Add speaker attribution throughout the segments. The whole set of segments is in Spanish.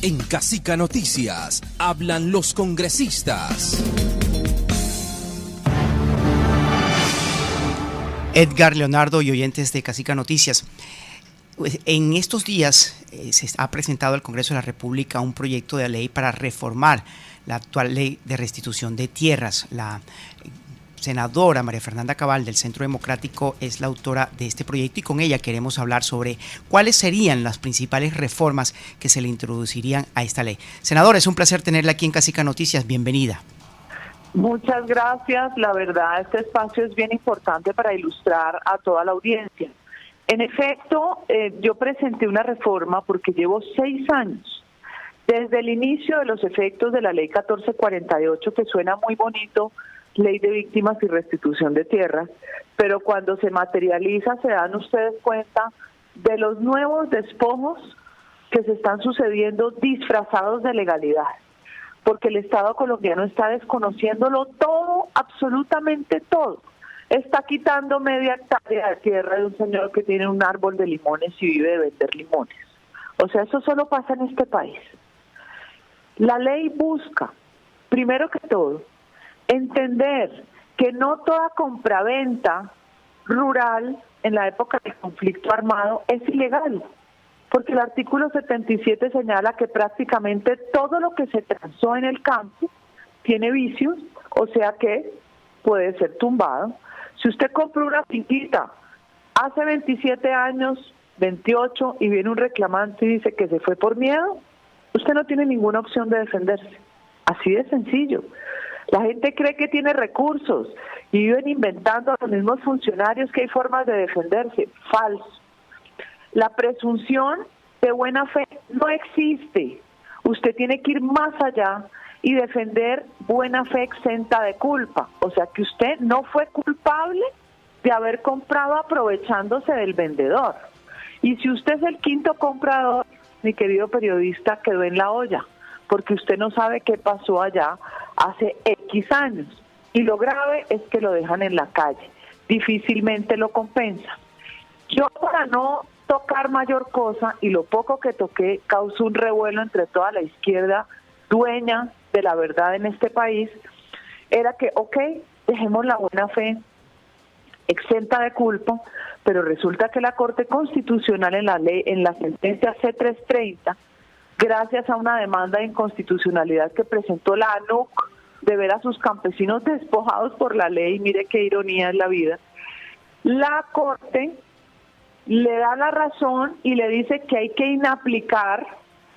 Speaker 1: En Casica Noticias, hablan los congresistas.
Speaker 2: Edgar, Leonardo y oyentes de Casica Noticias. En estos días se ha presentado al Congreso de la República un proyecto de ley para reformar la actual ley de restitución de tierras. La senadora María Fernanda Cabal del Centro Democrático es la autora de este proyecto y con ella queremos hablar sobre cuáles serían las principales reformas que se le introducirían a esta ley. Senadora, es un placer tenerla aquí en Casica Noticias. Bienvenida.
Speaker 3: Muchas gracias. La verdad, este espacio es bien importante para ilustrar a toda la audiencia. En efecto, yo presenté una reforma porque llevo 6 años desde el inicio de los efectos de la ley 1448, que suena muy bonito, ley de víctimas y restitución de tierras, pero cuando se materializa se dan ustedes cuenta de los nuevos despojos que se están sucediendo disfrazados de legalidad, porque el Estado colombiano está desconociéndolo todo, absolutamente todo. Está quitando media hectárea de tierra de un señor que tiene un árbol de limones y vive de vender limones. O sea, eso solo pasa en este país. La ley busca, primero que todo, entender que no toda compraventa rural en la época del conflicto armado es ilegal, porque el artículo 77 señala que prácticamente todo lo que se transó en el campo tiene vicios, o sea que puede ser tumbado. Si usted compra una finquita hace 27 años, 28, y viene un reclamante y dice que se fue por miedo, usted no tiene ninguna opción de defenderse. Así de sencillo. La gente cree que tiene recursos y viven inventando a los mismos funcionarios que hay formas de defenderse. Falso. La presunción de buena fe no existe. Usted tiene que ir más allá y defender buena fe exenta de culpa. O sea que usted no fue culpable de haber comprado aprovechándose del vendedor. Y si usted es el quinto comprador, mi querido periodista, quedó en la olla, porque usted no sabe qué pasó allá hace X años. Y lo grave es que lo dejan en la calle. Difícilmente lo compensan. Yo, para no tocar mayor cosa, y lo poco que toqué causó un revuelo entre toda la izquierda dueña de la verdad en este país, era que, dejemos la buena fe exenta de culpa, pero resulta que la Corte Constitucional en la sentencia C330, gracias a una demanda de inconstitucionalidad que presentó la ANUC de ver a sus campesinos despojados por la ley, mire qué ironía es la vida, la Corte le da la razón y le dice que hay que inaplicar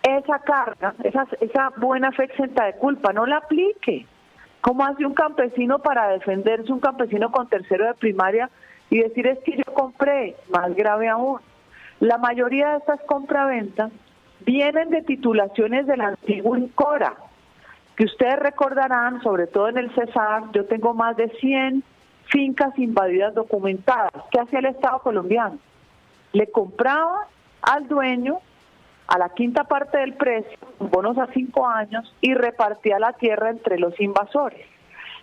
Speaker 3: esa carga, esa buena fe exenta de culpa, no la aplique. ¿Cómo hace un campesino para defenderse, un campesino con tercero de primaria, y decir es que yo compré? Más grave aún, la mayoría de estas compraventas vienen de titulaciones del antiguo INCORA, que ustedes recordarán, sobre todo en el Cesar, yo tengo más de 100 fincas invadidas documentadas. ¿Qué hacía el Estado colombiano? Le compraba al dueño a la quinta parte del precio, bonos a 5 años, y repartía la tierra entre los invasores.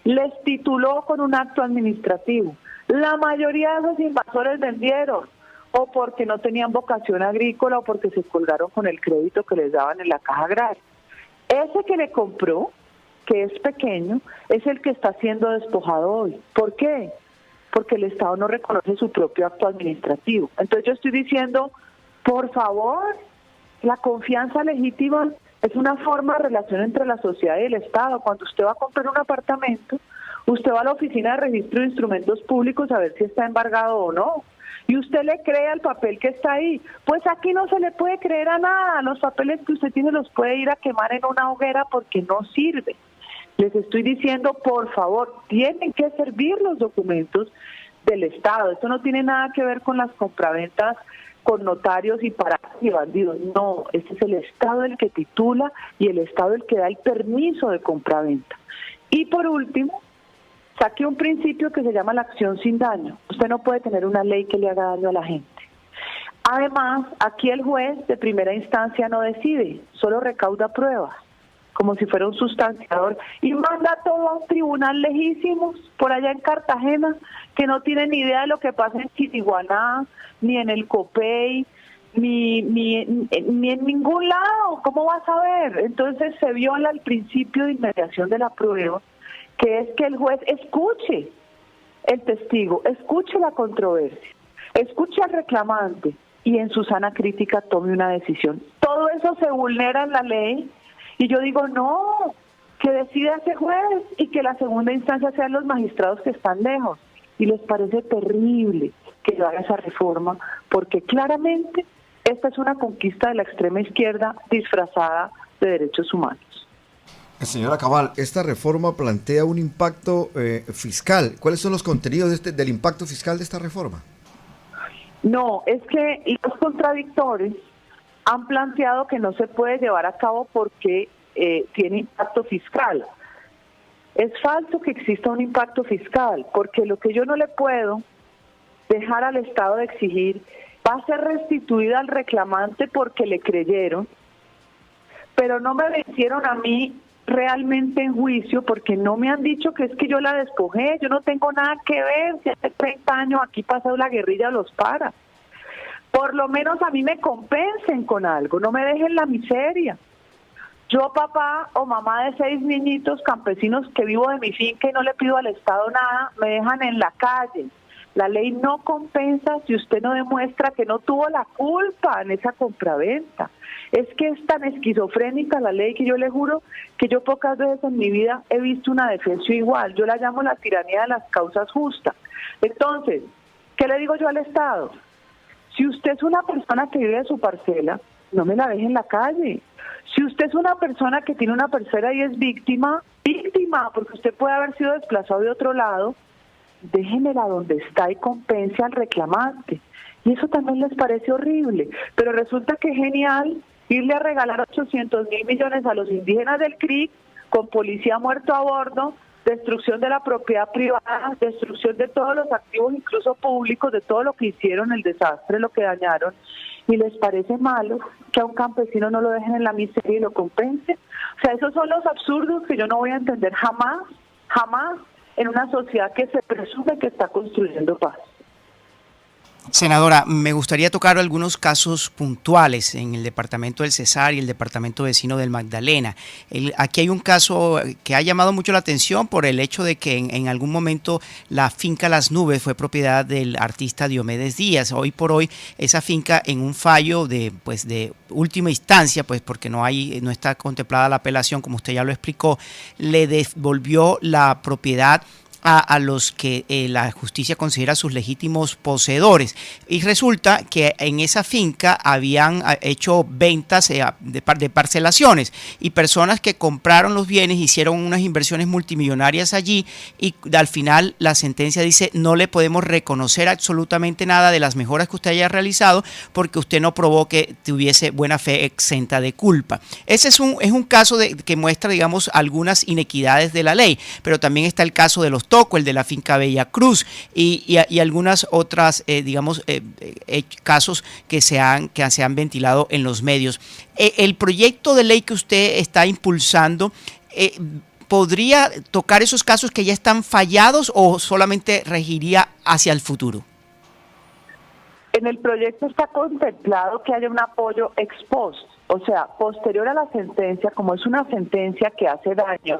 Speaker 3: Les tituló con un acto administrativo. La mayoría de esos invasores vendieron, o porque no tenían vocación agrícola, o porque se colgaron con el crédito que les daban en la caja agraria. Ese que le compró, que es pequeño, es el que está siendo despojado hoy. ¿Por qué? Porque el Estado no reconoce su propio acto administrativo. Entonces yo estoy diciendo, por favor, la confianza legítima es una forma de relación entre la sociedad y el Estado. Cuando usted va a comprar un apartamento, usted va a la oficina de registro de instrumentos públicos a ver si está embargado o no. Y usted le cree al papel que está ahí. Pues aquí no se le puede creer a nada. Los papeles que usted tiene los puede ir a quemar en una hoguera porque no sirve. Les estoy diciendo, por favor, tienen que servir los documentos del Estado. Esto no tiene nada que ver con las compraventas con notarios y parados y bandidos. No, este es el Estado el que titula y el Estado el que da el permiso de compraventa. Y por último, saqué un principio que se llama la acción sin daño. Usted no puede tener una ley que le haga daño a la gente. Además, aquí el juez de primera instancia no decide, solo recauda pruebas, como si fuera un sustanciador, y manda todo a un tribunal lejísimos, por allá en Cartagena, que no tienen ni idea de lo que pasa en Chiriguaná, ni en el Copey, ni en ningún lado, ¿cómo vas a ver? Entonces se viola el principio de inmediación de la prueba, que es que el juez escuche el testigo, escuche la controversia, escuche al reclamante y en su sana crítica tome una decisión. Todo eso se vulnera en la ley y yo digo, no, que decida ese juez y que la segunda instancia sean los magistrados que están lejos. Y les parece terrible que yo haga esa reforma, porque claramente esta es una conquista de la extrema izquierda disfrazada de derechos humanos.
Speaker 4: Señora Cabal, esta reforma plantea un impacto fiscal. ¿Cuáles son los contenidos del impacto fiscal de esta reforma?
Speaker 3: No, es que los contradictores han planteado que no se puede llevar a cabo porque tiene impacto fiscal. Es falso que exista un impacto fiscal, porque lo que yo no le puedo dejar al Estado de exigir va a ser restituida al reclamante porque le creyeron, pero no me vencieron a mí realmente en juicio porque no me han dicho que es que yo la despojé, yo no tengo nada que ver, si hace 30 años aquí pasó la guerrilla los para. Por lo menos a mí me compensen con algo, no me dejen la miseria. Yo, papá o mamá de 6 niñitos campesinos que vivo de mi finca y no le pido al Estado nada, me dejan en la calle. La ley no compensa si usted no demuestra que no tuvo la culpa en esa compraventa. Es que es tan esquizofrénica la ley que yo le juro que yo pocas veces en mi vida he visto una defensa igual. Yo la llamo la tiranía de las causas justas. Entonces, ¿qué le digo yo al Estado? Si usted es una persona que vive de su parcela, no me la deje en la calle. Si usted es una persona que tiene una parcela y es víctima, porque usted puede haber sido desplazado de otro lado, déjenmela donde está y compense al reclamante. Y eso también les parece horrible, pero resulta que es genial irle a regalar 800.000 millones a los indígenas del CRIC con policía muerto a bordo, destrucción de la propiedad privada, destrucción de todos los activos, incluso públicos, de todo lo que hicieron, el desastre, lo que dañaron, y les parece malo que a un campesino no lo dejen en la miseria y lo compensen. O sea, esos son los absurdos que yo no voy a entender jamás, jamás, en una sociedad que se presume que está construyendo paz.
Speaker 2: Senadora, me gustaría tocar algunos casos puntuales en el departamento del Cesar y el departamento vecino del Magdalena. Aquí hay un caso que ha llamado mucho la atención por el hecho de que en algún momento la finca Las Nubes fue propiedad del artista Diomedes Díaz. Hoy por hoy esa finca, en un fallo de última instancia, pues porque no está contemplada la apelación, como usted ya lo explicó, le devolvió la propiedad a los que la justicia considera sus legítimos poseedores. Y resulta que en esa finca habían hecho ventas de parcelaciones y personas que compraron los bienes hicieron unas inversiones multimillonarias allí y al final la sentencia dice no le podemos reconocer absolutamente nada de las mejoras que usted haya realizado porque usted no probó que tuviese buena fe exenta de culpa. Ese es un caso que muestra, digamos, algunas inequidades de la ley, pero también está el caso de los Toco, el de la finca Bella Cruz y algunas otras, casos que se han ventilado en los medios. El proyecto de ley que usted está impulsando, ¿podría tocar esos casos que ya están fallados o solamente regiría hacia el futuro?
Speaker 3: En el proyecto está contemplado que haya un apoyo ex post, o sea, posterior a la sentencia, como es una sentencia que hace daño,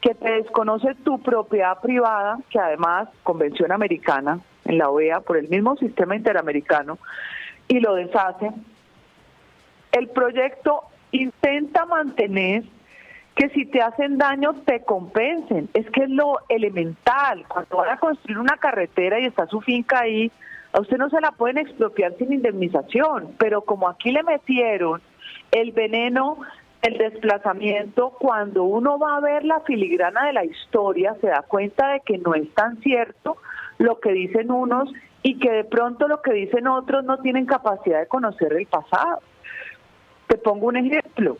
Speaker 3: que te desconoce tu propiedad privada, que además, Convención Americana, en la OEA, por el mismo sistema interamericano, y lo deshace. El proyecto intenta mantener que si te hacen daño te compensen. Es que es lo elemental. Cuando van a construir una carretera y está su finca ahí, a usted no se la pueden expropiar sin indemnización, pero como aquí le metieron el veneno, el desplazamiento, cuando uno va a ver la filigrana de la historia, se da cuenta de que no es tan cierto lo que dicen unos y que de pronto lo que dicen otros no tienen capacidad de conocer el pasado. Te pongo un ejemplo.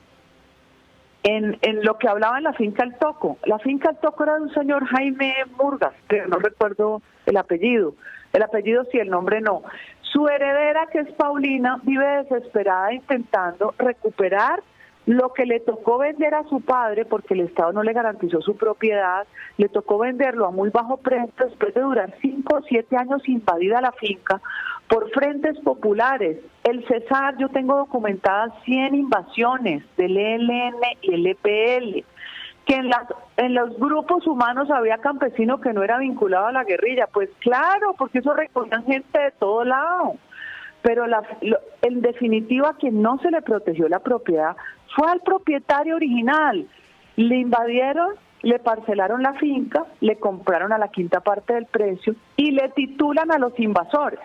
Speaker 3: En lo que hablaba en la finca El Toco. La finca El Toco era de un señor Jaime Murgas, pero no recuerdo el apellido. El apellido sí, el nombre no. Su heredera, que es Paulina, vive desesperada intentando recuperar Lo que le tocó vender a su padre, porque el Estado no le garantizó su propiedad, le tocó venderlo a muy bajo precio después de durar 5 o 7 años invadida la finca por frentes populares. El Cesar, yo tengo documentadas 100 invasiones del ELN y el EPL, que en los grupos humanos había campesino que no era vinculado a la guerrilla. Pues claro, porque eso recogían gente de todo lado. Pero en definitiva, quien no se le protegió la propiedad fue al propietario original. Le invadieron, le parcelaron la finca, le compraron a la quinta parte del precio y le titulan a los invasores.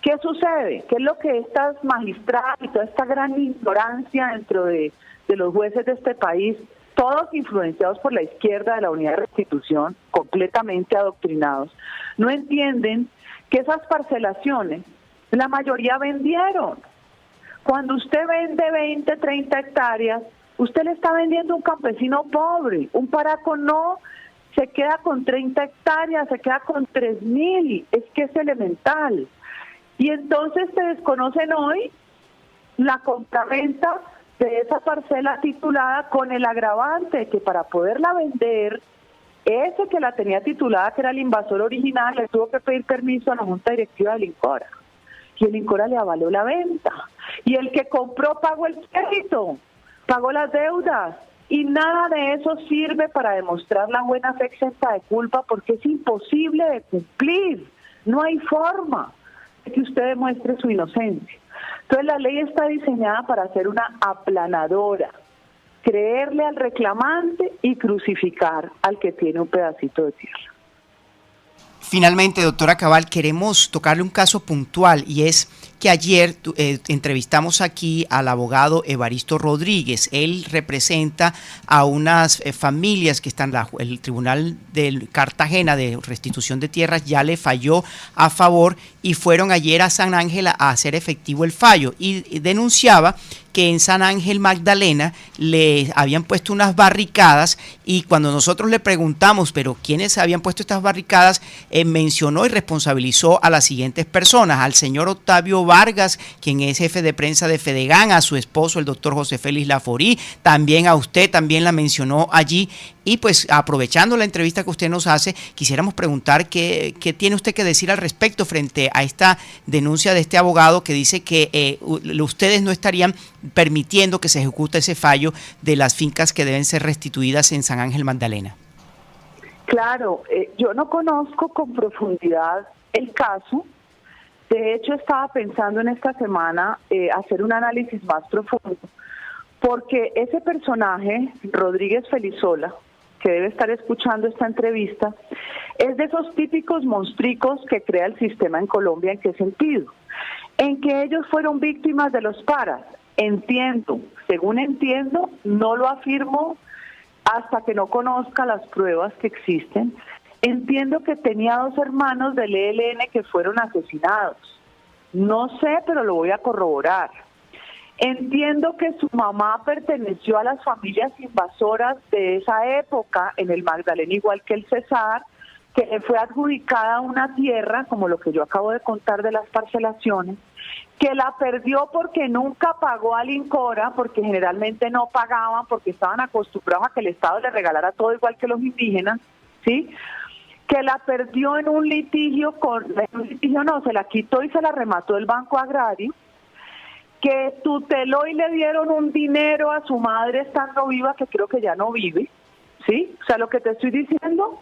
Speaker 3: ¿Qué sucede? ¿Qué es lo que estas magistradas y toda esta gran ignorancia dentro de los jueces de este país, todos influenciados por la izquierda de la Unidad de Restitución, completamente adoctrinados, no entienden que esas parcelaciones, la mayoría vendieron? Cuando usted vende 20, 30 hectáreas, usted le está vendiendo a un campesino pobre. Un paraco no se queda con 30 hectáreas, se queda con 3.000. Es que es elemental. Y entonces se desconocen hoy la compraventa de esa parcela titulada con el agravante que para poderla vender, ese que la tenía titulada, que era el invasor original, le tuvo que pedir permiso a la Junta Directiva del INCORA. Y el INCORA le avaló la venta. Y el que compró pagó el crédito, pagó las deudas. Y nada de eso sirve para demostrar la buena fe exenta de culpa, porque es imposible de cumplir. No hay forma de que usted demuestre su inocencia. Entonces la ley está diseñada para ser una aplanadora, creerle al reclamante y crucificar al que tiene un pedacito de tierra.
Speaker 2: Finalmente, doctora Cabal, queremos tocarle un caso puntual, y es que ayer entrevistamos aquí al abogado Evaristo Rodríguez. Él representa a unas familias que están, el Tribunal de Cartagena de Restitución de Tierras ya le falló a favor y fueron ayer a San Ángel a hacer efectivo el fallo, y denunciaba que en San Ángel Magdalena le habían puesto unas barricadas, y cuando nosotros le preguntamos, pero ¿quiénes habían puesto estas barricadas?, mencionó y responsabilizó a las siguientes personas: al señor Octavio Vargas, quien es jefe de prensa de Fedegan, a su esposo, el doctor José Félix Laforí, también a usted, también la mencionó allí. Y pues aprovechando la entrevista que usted nos hace, quisiéramos preguntar qué tiene usted que decir al respecto frente a esta denuncia de este abogado que dice que ustedes no estarían permitiendo que se ejecute ese fallo de las fincas que deben ser restituidas en San Ángel Magdalena.
Speaker 3: Claro, yo no conozco con profundidad el caso. De hecho, estaba pensando en esta semana hacer un análisis más profundo, porque ese personaje, Rodríguez Felizola, que debe estar escuchando esta entrevista, es de esos típicos monstruos que crea el sistema en Colombia. ¿En qué sentido? En que ellos fueron víctimas de los paras. Entiendo, según entiendo, no lo afirmo hasta que no conozca las pruebas que existen. Entiendo que tenía 2 hermanos del ELN que fueron asesinados. No sé, pero lo voy a corroborar. Entiendo que su mamá perteneció a las familias invasoras de esa época en el Magdalena, igual que el Cesar, que le fue adjudicada una tierra, como lo que yo acabo de contar de las parcelaciones, que la perdió porque nunca pagó al INCORA, porque generalmente no pagaban, porque estaban acostumbrados a que el Estado le regalara todo igual que los indígenas, ¿sí? Que la perdió en un litigio, se la quitó y se la remató el Banco Agrario, que tuteló y le dieron un dinero a su madre estando viva, que creo que ya no vive, ¿sí? O sea, lo que te estoy diciendo,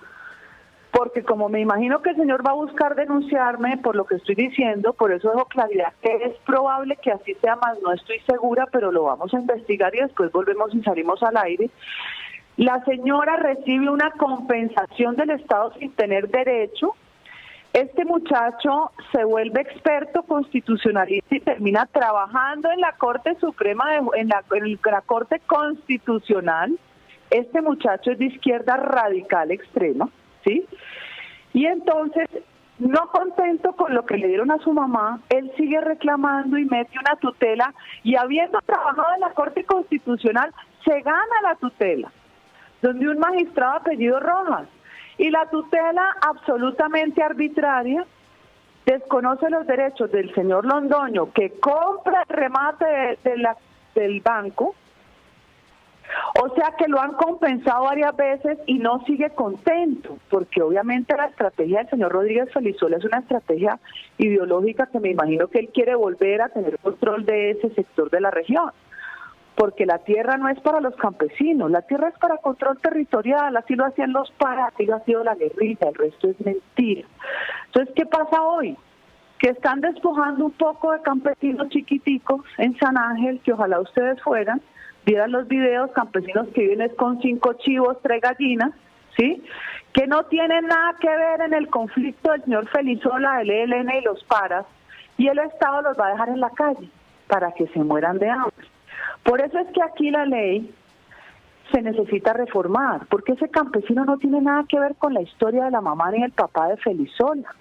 Speaker 3: porque como me imagino que el señor va a buscar denunciarme por lo que estoy diciendo, por eso dejo claridad que es probable que así sea, más no estoy segura, pero lo vamos a investigar y después volvemos y salimos al aire. La señora recibe una compensación del Estado sin tener derecho. Este muchacho se vuelve experto constitucionalista y termina trabajando en la Corte Suprema, en la Corte Constitucional. Este muchacho es de izquierda radical extrema, ¿sí? Y entonces, no contento con lo que le dieron a su mamá, él sigue reclamando y mete una tutela, y habiendo trabajado en la Corte Constitucional, se gana la tutela, donde un magistrado apellido Rojas. Y la tutela, absolutamente arbitraria, desconoce los derechos del señor Londoño, que compra el remate del banco, O sea que lo han compensado varias veces y no sigue contento, porque obviamente la estrategia del señor Rodríguez Felizola es una estrategia ideológica que me imagino que él quiere volver a tener control de ese sector de la región, porque la tierra no es para los campesinos, la tierra es para control territorial, así lo hacían los paras, así lo ha sido la guerrilla, el resto es mentira. Entonces, ¿qué pasa hoy? Que están despojando un poco de campesinos chiquiticos en San Ángel, que ojalá ustedes fueran, vieran los videos, campesinos que viven con 5 chivos, 3 gallinas, ¿sí? Que no tienen nada que ver en el conflicto del señor Felizola, el ELN y los paras, y el Estado los va a dejar en la calle para que se mueran de hambre. Por eso es que aquí la ley se necesita reformar, porque ese campesino no tiene nada que ver con la historia de la mamá ni el papá de Felizola.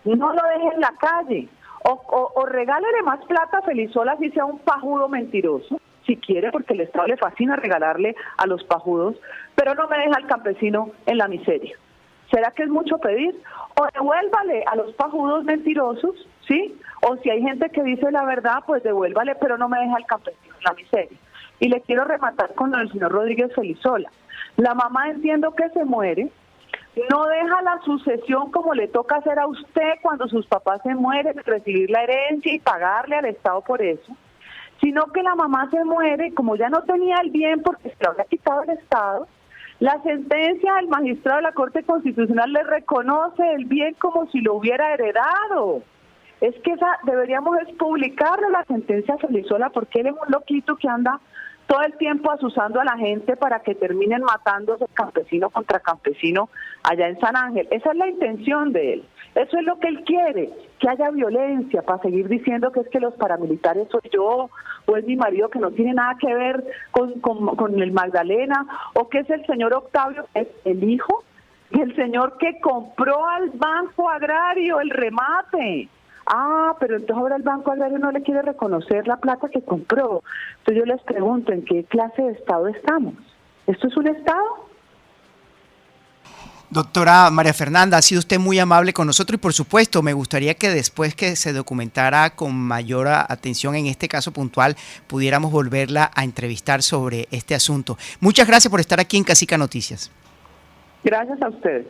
Speaker 3: No lo deje en la calle, o regálele más plata a Felizola si sea un pajudo mentiroso, si quiere, porque el Estado le fascina regalarle a los pajudos, pero no me deja al campesino en la miseria. ¿Será que es mucho pedir? O devuélvale a los pajudos mentirosos, ¿sí? O si hay gente que dice la verdad, pues devuélvale, pero no me deja al campesino en la miseria. Y le quiero rematar con lo del señor Rodríguez Felizola. La mamá, entiendo que se muere, no deja la sucesión como le toca hacer a usted cuando sus papás se mueren, recibir la herencia y pagarle al Estado por eso, sino que la mamá se muere, como ya no tenía el bien porque se lo había quitado el Estado, la sentencia del magistrado de la Corte Constitucional le reconoce el bien como si lo hubiera heredado. Es que deberíamos publicarle la sentencia a Felizola, porque él es un loquito que anda todo el tiempo asusando a la gente para que terminen matándose campesino contra campesino allá en San Ángel. Esa es la intención de él. Eso es lo que él quiere, que haya violencia para seguir diciendo que es que los paramilitares soy yo o es mi marido, que no tiene nada que ver con el Magdalena, o que es el señor Octavio, que es el hijo del señor que compró al Banco Agrario el remate. Ah, pero entonces ahora el Banco Agrario no le quiere reconocer la plata que compró. Entonces yo les pregunto, ¿en qué clase de Estado estamos? ¿Esto es un Estado?
Speaker 2: Doctora María Fernanda, ha sido usted muy amable con nosotros y por supuesto me gustaría que después que se documentara con mayor atención en este caso puntual pudiéramos volverla a entrevistar sobre este asunto. Muchas gracias por estar aquí en Casica Noticias.
Speaker 3: Gracias a ustedes.